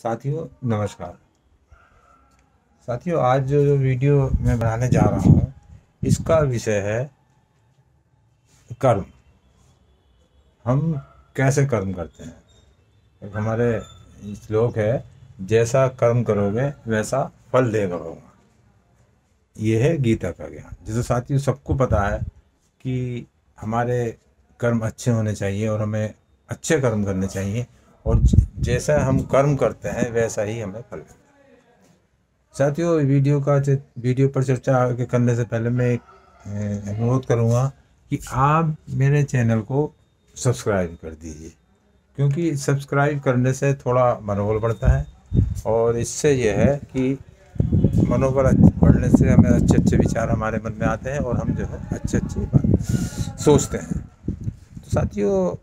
साथियों नमस्कार। साथियों आज जो वीडियो मैं बनाने जा रहा हूँ इसका विषय है कर्म। हम कैसे कर्म करते हैं। एक हमारे श्लोक है, जैसा कर्म करोगे वैसा फल देगा होगा। ये है गीता का ज्ञान। जैसे साथियों सबको पता है कि हमारे कर्म अच्छे होने चाहिए और हमें अच्छे कर्म करने चाहिए, और जैसा हम कर्म करते हैं वैसा ही हमें फल मिलता है। साथियों वीडियो पर चर्चा आगे करने से पहले मैं एक अनुरोध करूँगा कि आप मेरे चैनल को सब्सक्राइब कर दीजिए, क्योंकि सब्सक्राइब करने से थोड़ा मनोबल बढ़ता है, और इससे यह है कि मनोबल बढ़ने से हमें अच्छे अच्छे विचार हमारे मन में आते हैं और हम जो है अच्छी अच्छी बात सोचते हैं। तो साथियों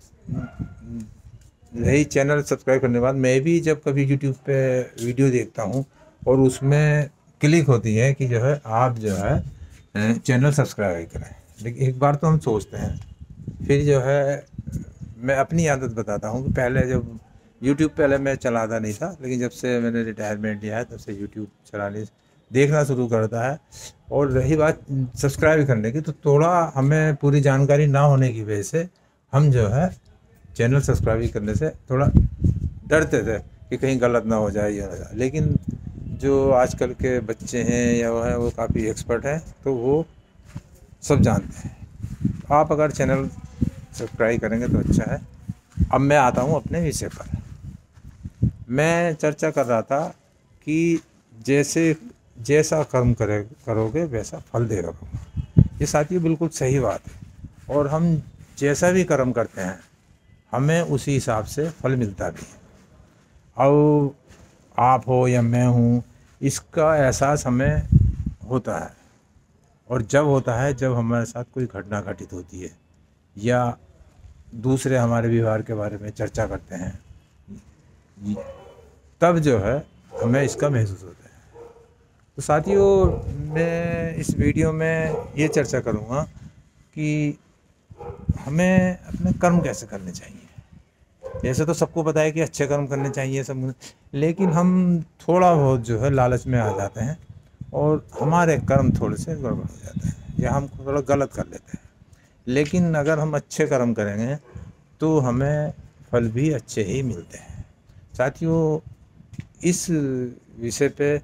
यही चैनल सब्सक्राइब करने के बाद मैं भी जब कभी यूट्यूब पे वीडियो देखता हूँ और उसमें क्लिक होती है कि जो है आप जो है चैनल सब्सक्राइब करें, लेकिन एक बार तो हम सोचते हैं, फिर जो है मैं अपनी आदत बताता हूँ कि पहले जब यूट्यूब पहले मैं चलाता नहीं था, लेकिन जब से मैंने रिटायरमेंट लिया है तब से यूट्यूब चलाने देखना शुरू करता है। और रही बात सब्सक्राइब करने की, तो थोड़ा हमें पूरी जानकारी ना होने की वजह से हम जो है चैनल सब्सक्राइब करने से थोड़ा डरते थे कि कहीं गलत ना हो जाए या ना जाए। लेकिन जो आजकल के बच्चे हैं या वो है वो काफ़ी एक्सपर्ट हैं, तो वो सब जानते हैं। आप अगर चैनल सब्सक्राइब करेंगे तो अच्छा है। अब मैं आता हूँ अपने विषय पर। मैं चर्चा कर रहा था कि जैसा कर्म करोगे वैसा फल देगा। ये साथियों बिल्कुल सही बात है, और हम जैसा भी कर्म करते हैं हमें उसी हिसाब से फल मिलता भी है। और आप हो या मैं हूँ, इसका एहसास हमें होता है, और जब होता है जब हमारे साथ कोई घटना घटित होती है या दूसरे हमारे व्यवहार के बारे में चर्चा करते हैं, तब जो है हमें इसका महसूस होता है। तो साथियों मैं इस वीडियो में ये चर्चा करूँगा कि हमें अपने कर्म कैसे करने चाहिए। जैसे तो सबको पता है कि अच्छे कर्म करने चाहिए सब, लेकिन हम थोड़ा बहुत जो है लालच में आ जाते हैं और हमारे कर्म थोड़े से गड़बड़ हो जाते हैं या हम थोड़ा गलत कर लेते हैं। लेकिन अगर हम अच्छे कर्म करेंगे तो हमें फल भी अच्छे ही मिलते हैं। साथियों इस विषय पे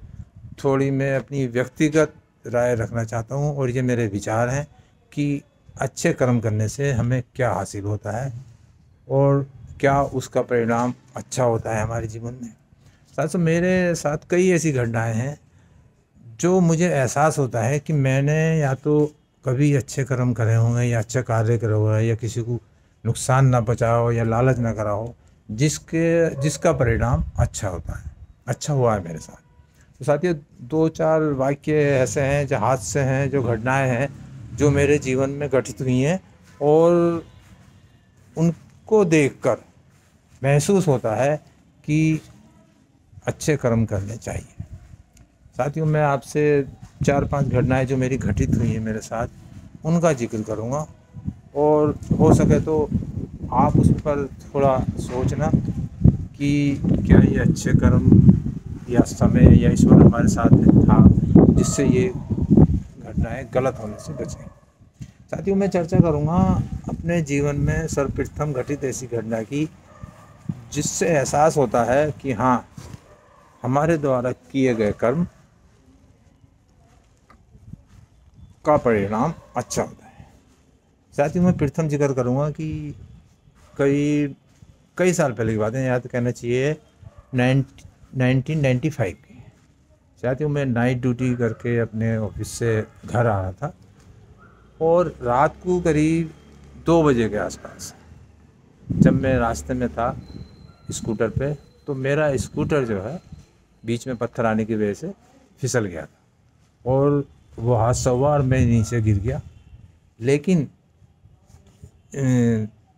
थोड़ी मैं अपनी व्यक्तिगत राय रखना चाहता हूँ, और ये मेरे विचार हैं कि अच्छे कर्म करने से हमें क्या हासिल होता है और क्या उसका परिणाम अच्छा होता है हमारे जीवन में। साथियों मेरे साथ कई ऐसी घटनाएं हैं जो मुझे एहसास होता है कि मैंने या तो कभी अच्छे कर्म करे होंगे या अच्छा कार्य करे हुआ है या किसी को नुकसान ना पहुंचाया हो या लालच ना करा हो, जिसका परिणाम अच्छा होता है, अच्छा हुआ है मेरे साथ। तो साथियों दो चार वाक्य ऐसे हैं जो हादसे हैं, जो घटनाएं हैं जो मेरे जीवन में घटित हुई हैं, और उनको देखकर महसूस होता है कि अच्छे कर्म करने चाहिए। साथियों मैं आपसे 4-5 घटनाएं जो मेरी घटित हुई हैं मेरे साथ, उनका जिक्र करूंगा, और हो सके तो आप उस पर थोड़ा सोचना कि क्या ये अच्छे कर्म या समय या ईश्वर हमारे साथ था जिससे ये घटनाएं गलत होने से बचें। साथियों मैं चर्चा करूंगा अपने जीवन में सर्वप्रथम घटित ऐसी घटना की जिससे एहसास होता है कि हाँ हमारे द्वारा किए गए कर्म का परिणाम अच्छा होता है। साथियों मैं प्रथम जिक्र करूंगा कि कई साल पहले की बात है, याद कहना चाहिए 1995 की। साथियों मैं नाइट ड्यूटी करके अपने ऑफिस से घर आ रहा था, और रात को करीब 2 बजे के आसपास जब मैं रास्ते में था स्कूटर पे, तो मेरा स्कूटर जो है बीच में पत्थर आने की वजह से फिसल गया था, और वो हादसा हुआ और मैं नीचे गिर गया। लेकिन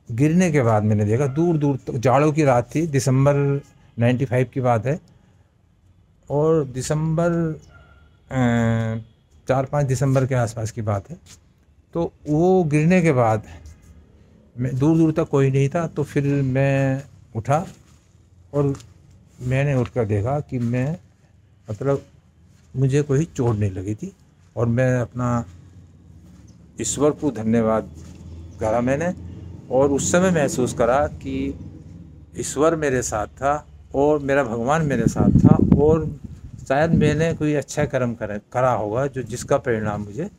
गिरने के बाद मैंने देखा दूर दूर तक, जाड़ों की रात थी, दिसंबर 95 की बात है, और दिसंबर 4-5 दिसंबर के आसपास की बात है। तो वो गिरने के बाद मैं दूर दूर तक कोई नहीं था, तो फिर मैं उठा और मैंने उठकर देखा कि मैं मतलब मुझे कोई चोट नहीं लगी थी, और मैं अपना ईश्वर को धन्यवाद करा मैंने, और उस समय महसूस करा कि ईश्वर मेरे साथ था और मेरा भगवान मेरे साथ था, और शायद मैंने कोई अच्छा कर्म करा होगा जो जिसका परिणाम मुझे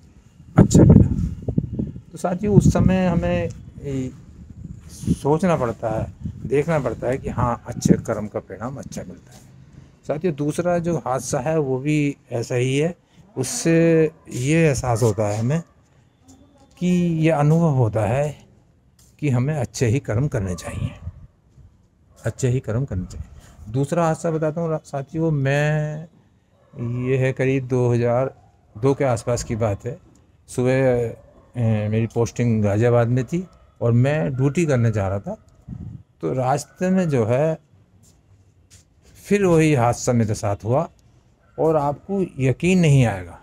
अच्छा मिला। तो साथियों, उस समय हमें सोचना पड़ता है, देखना पड़ता है कि हाँ, अच्छे कर्म का परिणाम अच्छा मिलता है। साथियों, दूसरा जो हादसा है वो भी ऐसा ही है। उससे ये एहसास होता है हमें कि ये अनुभव होता है कि हमें अच्छे ही कर्म करने चाहिए, अच्छे ही कर्म करने चाहिए। दूसरा हादसा बताता हूँ साथियों, मैं ये है करीब 2002 के आसपास की बात है। सुबह मेरी पोस्टिंग गाज़ियाबाद में थी और मैं ड्यूटी करने जा रहा था। तो रास्ते में जो है फिर वही हादसा मेरे साथ हुआ, और आपको यकीन नहीं आएगा,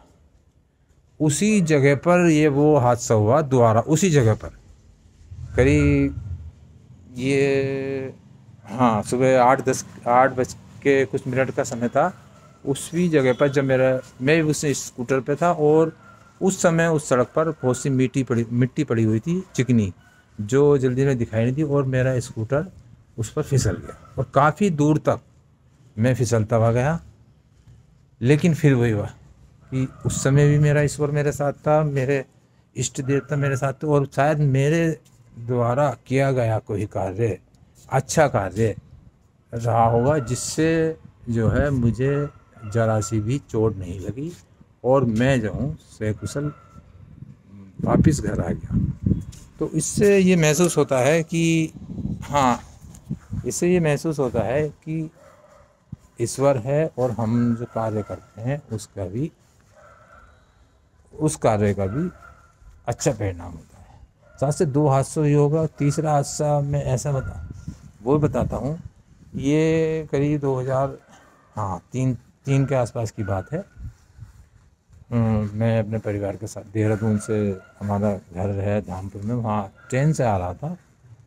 उसी जगह पर ये वो हादसा हुआ दोबारा, उसी जगह पर। करीब ये हाँ, सुबह 8 बज के कुछ मिनट का समय था। उसी जगह पर जब मैं उस स्कूटर पे था, और उस समय उस सड़क पर बहुत सी मिट्टी पड़ी हुई थी, चिकनी, जो जल्दी में दिखाई नहीं दी, और मेरा स्कूटर उस पर फिसल गया और काफ़ी दूर तक मैं फिसलता हुआ गया। लेकिन फिर वही हुआ कि उस समय भी मेरा ईश्वर मेरे साथ था, मेरे इष्ट देवता मेरे साथ थे, और शायद मेरे द्वारा किया गया कोई कार्य अच्छा कार्य रहा होगा, जिससे जो है मुझे जरा सी भी चोट नहीं लगी, और मैं जो हूँ सकुशल वापस घर आ गया। तो इससे ये महसूस होता है कि हाँ, इससे ये महसूस होता है कि ईश्वर है, और हम जो कार्य करते हैं उस कार्य का भी अच्छा परिणाम होता है। साथ से 2 हादसों ही होगा। तीसरा हादसा मैं ऐसा बताता हूँ। ये करीब 2000 हाँ 3 के आसपास की बात है। मैं अपने परिवार के साथ देहरादून से, हमारा घर है धामपुर में, वहाँ ट्रेन से आ रहा था,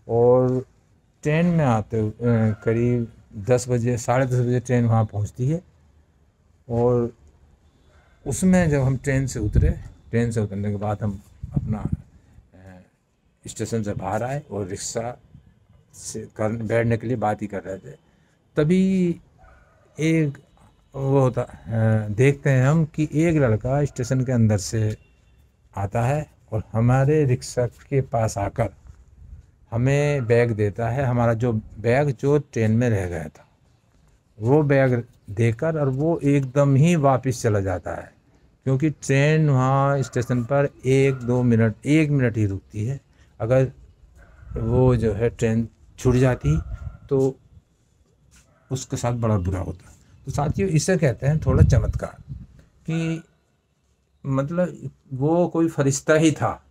और ट्रेन में आते करीब 10 बजे, 10:30 बजे ट्रेन वहाँ पहुँचती है। और उसमें जब हम ट्रेन से उतरने के बाद हम अपना स्टेशन से बाहर आए और रिक्शा से बैठने के लिए बात ही कर रहे थे, तभी एक वो होता देखते हैं हम कि एक लड़का स्टेशन के अंदर से आता है और हमारे रिक्शा के पास आकर हमें बैग देता है। हमारा जो बैग जो ट्रेन में रह गया था, वो बैग देकर, और वो एकदम ही वापस चला जाता है, क्योंकि ट्रेन वहाँ स्टेशन पर 1 मिनट ही रुकती है। अगर वो जो है ट्रेन छूट जाती तो उसके साथ बड़ा बुरा होता। तो साथियों, इसे कहते हैं थोड़ा चमत्कार, कि मतलब वो कोई फरिश्ता ही था,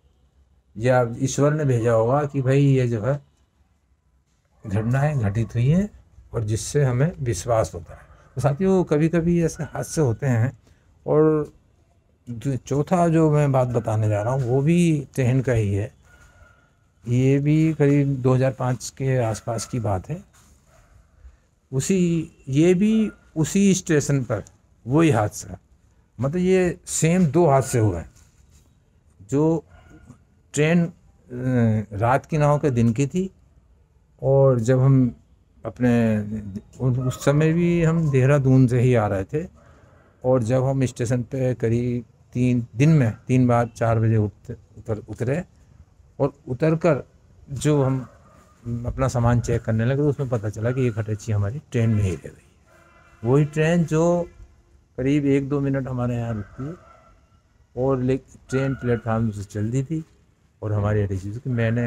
या ईश्वर ने भेजा होगा कि भाई ये जो है घटनाएं घटित हुई हैं, और जिससे हमें विश्वास होता है। तो साथियों, कभी कभी ऐसे हादसे होते हैं। और चौथा जो मैं बात बताने जा रहा हूँ वो भी ट्रेन का ही है। ये भी करीब 2005 के आसपास की बात है। ये भी उसी स्टेशन पर वही हादसा, मतलब ये सेम 2 हादसे हुए हैं। जो ट्रेन रात की ना होकर दिन की थी, और जब हम अपने उस समय भी हम देहरादून से ही आ रहे थे, और जब हम स्टेशन पे करीब 3 बार 4 बजे उतरे, और उतरकर जो हम अपना सामान चेक करने लगे, तो उसमें पता चला कि ये खटेची हमारी ट्रेन में ही रह गई। वही ट्रेन जो करीब 1-2 मिनट हमारे यहाँ रुकती है, और ट्रेन प्लेटफार्म से चलती थी, और हमारी अटैची थी कि मैंने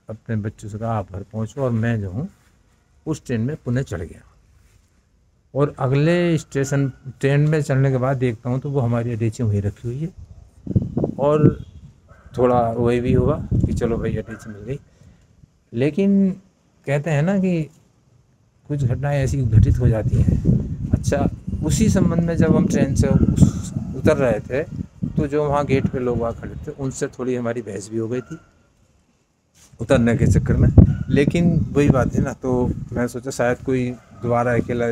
अपने बच्चों से कहा आप घर पहुँचो, और मैं जो हूँ उस ट्रेन में पुणे चढ़ गया। और अगले स्टेशन ट्रेन में चढ़ने के बाद देखता हूँ तो वो हमारी अटैची वहीं रखी हुई है, और थोड़ा वही भी हुआ कि चलो भाई अटैची मिल गई। लेकिन कहते हैं ना कि कुछ घटनाएं ऐसी घटित हो जाती हैं। अच्छा, उसी संबंध में जब हम ट्रेन से उतर रहे थे, तो जो वहाँ गेट पे लोग वहाँ खड़े थे, उनसे थोड़ी हमारी बहस भी हो गई थी उतरने के चक्कर में। लेकिन वही बात है ना, तो मैं सोचा शायद कोई दोबारा अकेला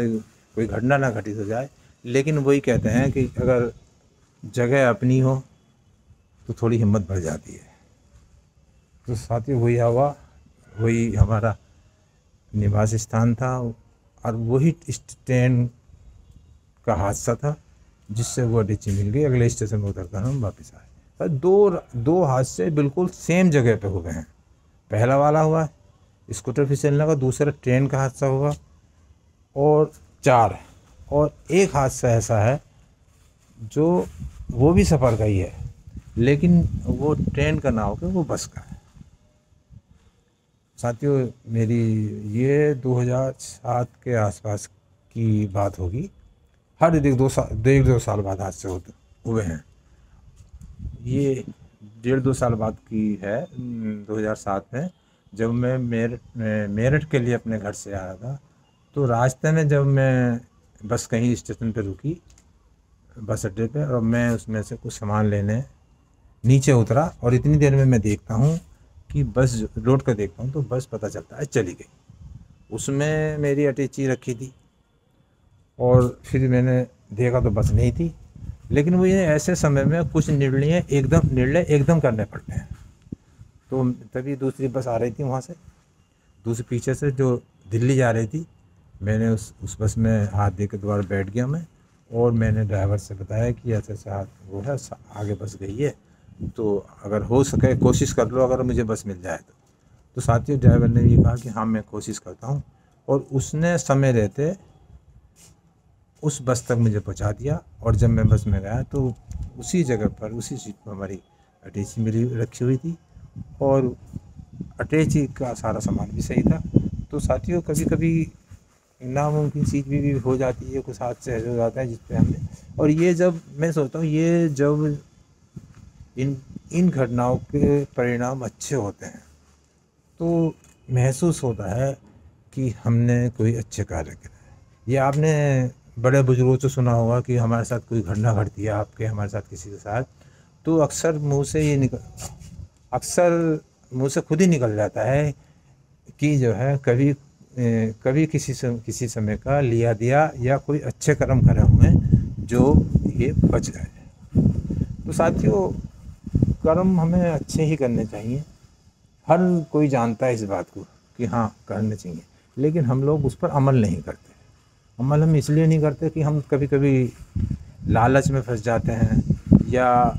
कोई घटना ना घटित हो जाए। लेकिन वही कहते हैं कि अगर जगह अपनी हो तो थोड़ी हिम्मत बढ़ जाती है। तो साथियों वही हवा, वही हमारा निवास स्थान था और वही ट्रेन का हादसा था जिससे वो अटैची मिल गई। अगले स्टेशन में उतरकर हम वापस आए। पर दो हादसे बिल्कुल सेम जगह पे हो गए हैं। पहला वाला हुआ स्कूटर फिसलने का, दूसरा ट्रेन का हादसा हुआ, और एक हादसा ऐसा है जो वो भी सफ़र का ही है, लेकिन वो ट्रेन का ना होकर वो बस का है। साथियों मेरी ये 2007 के आसपास की बात होगी। हर एक दो साल बाद हादसे हुए हैं। ये 1.5-2 साल बाद की है। 2007 में जब मैं मेरठ के लिए अपने घर से आ रहा था, तो रास्ते में जब मैं बस कहीं स्टेशन पे रुकी, बस अड्डे पे, और मैं उसमें से कुछ सामान लेने नीचे उतरा और इतनी देर में मैं देखता हूँ कि बस रोड का देखता हूँ तो बस पता चलता है चली गई। उसमें मेरी अटैची रखी थी और फिर मैंने देखा तो बस नहीं थी। लेकिन वो ये ऐसे समय में कुछ निर्णय एकदम करने पड़ते हैं। तो तभी दूसरी बस आ रही थी वहाँ से, दूसरे पीछे से जो दिल्ली जा रही थी। मैंने उस बस में हाथ दे के दोबारा बैठ गया मैं, और मैंने ड्राइवर से बताया कि ऐसे ऐसे हाथ वो है, आगे बस गई है, तो अगर हो सके कोशिश कर लो, अगर मुझे बस मिल जाए तो साथियों ड्राइवर ने ये कहा कि हाँ मैं कोशिश करता हूँ, और उसने समय रहते उस बस तक मुझे पहुँचा दिया। और जब मैं बस में गया तो उसी जगह पर, उसी सीट पर हमारी अटैची मेरी रखी हुई थी, और अटैची का सारा सामान भी सही था। तो साथियों कभी कभी नामुमकिन चीज़ भी हो जाती है, कुछ हादसे ऐसे हो जाता है जिस पे हमने, और ये जब मैं सोचता हूँ ये जब इन घटनाओं के परिणाम अच्छे होते हैं तो महसूस होता है कि हमने कोई अच्छे कार्य करे। ये आपने बड़े बुजुर्गों से सुना होगा कि हमारे साथ कोई घटना घटती है, आपके हमारे साथ किसी के साथ, तो अक्सर मुंह से खुद ही निकल जाता है कि जो है कभी किसी समय का लिया दिया या कोई अच्छे कर्म करे हुए जो ये बच गए। तो साथियों कर्म हमें अच्छे ही करने चाहिए। हर कोई जानता है इस बात को कि हाँ करने चाहिए, लेकिन हम लोग उस पर अमल नहीं करते। अमल हम इसलिए नहीं करते कि हम कभी कभी लालच में फंस जाते हैं, या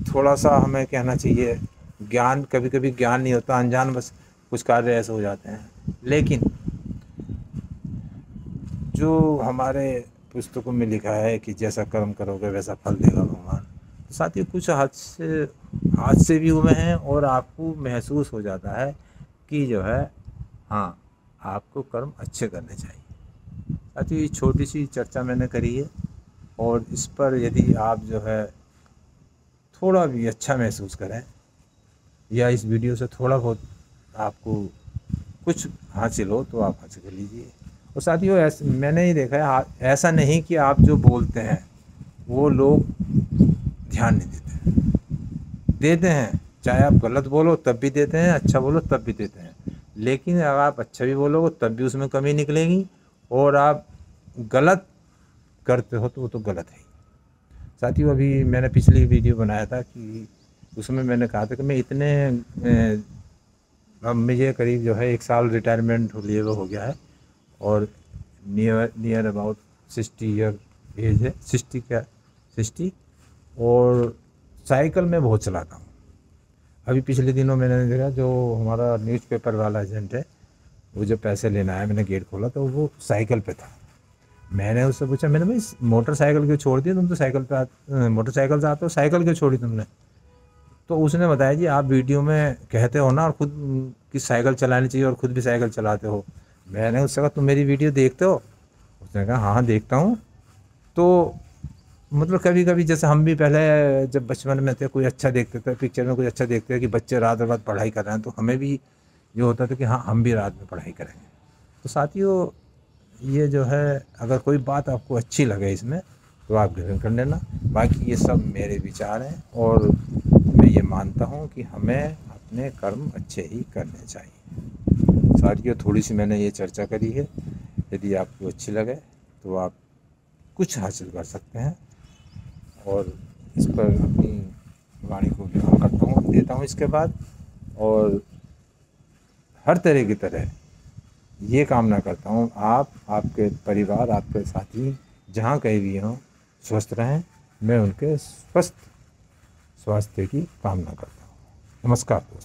थोड़ा सा हमें कहना चाहिए कभी कभी ज्ञान नहीं होता, अनजान बस कुछ कार्य ऐसे हो जाते हैं। लेकिन जो हमारे पुस्तकों में लिखा है कि जैसा कर्म करोगे वैसा फल देगा भगवान, तो साथियों कुछ हादसे भी हुए हैं, और आपको महसूस हो जाता है कि जो है हाँ आपको कर्म अच्छे करने चाहिए। साथियों ये छोटी सी चर्चा मैंने करी है, और इस पर यदि आप जो है थोड़ा भी अच्छा महसूस करें, या इस वीडियो से थोड़ा बहुत आपको कुछ हासिल हो तो आप हासिल कर लीजिए। और साथियों मैंने ही देखा है, ऐसा नहीं कि आप जो बोलते हैं वो लोग ध्यान नहीं देते हैं। चाहे आप गलत बोलो तब भी देते हैं, अच्छा बोलो तब भी देते हैं। लेकिन अगर आप अच्छा भी बोलोगे तब भी उसमें कमी निकलेगी, और आप गलत करते हो तो वो तो गलत है। साथियों अभी मैंने पिछली वीडियो बनाया था कि उसमें मैंने कहा था कि मैं अब मुझे करीब जो है 1 साल रिटायरमेंट लिए हुए हो गया है, और नियर अबाउट 60 ईयर एज है, 60, और साइकिल में बहुत चलाता हूँ। अभी पिछले दिनों मैंने देखा जो हमारा न्यूज़पेपर वाला एजेंट है, वो जो पैसे लेना है, मैंने गेट खोला तो वो साइकिल पे था। मैंने उससे पूछा, मैंने भाई मोटरसाइकिल क्यों छोड़ दिया, तुम तो साइकिल पे मोटरसाइकिल से आते हो, साइकिल क्यों छोड़ी तुमने? तो उसने बताया जी आप वीडियो में कहते हो ना और खुद की साइकिल चलानी चाहिए और खुद भी साइकिल चलाते हो। मैंने उससे कहा तुम मेरी वीडियो देखते हो? उसने कहा हाँ देखता हूँ। तो मतलब कभी कभी जैसे हम भी पहले जब बचपन में थे कोई अच्छा देखते थे, पिक्चर में कुछ अच्छा देखते थे कि बच्चे रात रात पढ़ाई कर रहे हैं, तो हमें भी ये होता था कि हाँ हम भी रात में पढ़ाई करेंगे। तो साथियों ये जो है अगर कोई बात आपको अच्छी लगे इसमें तो आप ग्रहण कर लेना। बाकी ये सब मेरे विचार हैं, और मैं ये मानता हूँ कि हमें अपने कर्म अच्छे ही करने चाहिए। साथियों, थोड़ी सी मैंने ये चर्चा करी है, यदि आपको अच्छी लगे तो आप कुछ हासिल कर सकते हैं। और इस पर अपनी वाणी को विराम देता हूँ इसके बाद। और हर तरह की तरह ये कामना करता हूँ आप, आपके परिवार, आपके साथी जहाँ कहीं भी हों, स्वस्थ रहें। मैं उनके स्वस्थ स्वास्थ्य की कामना करता हूँ। नमस्कार दोस्तों।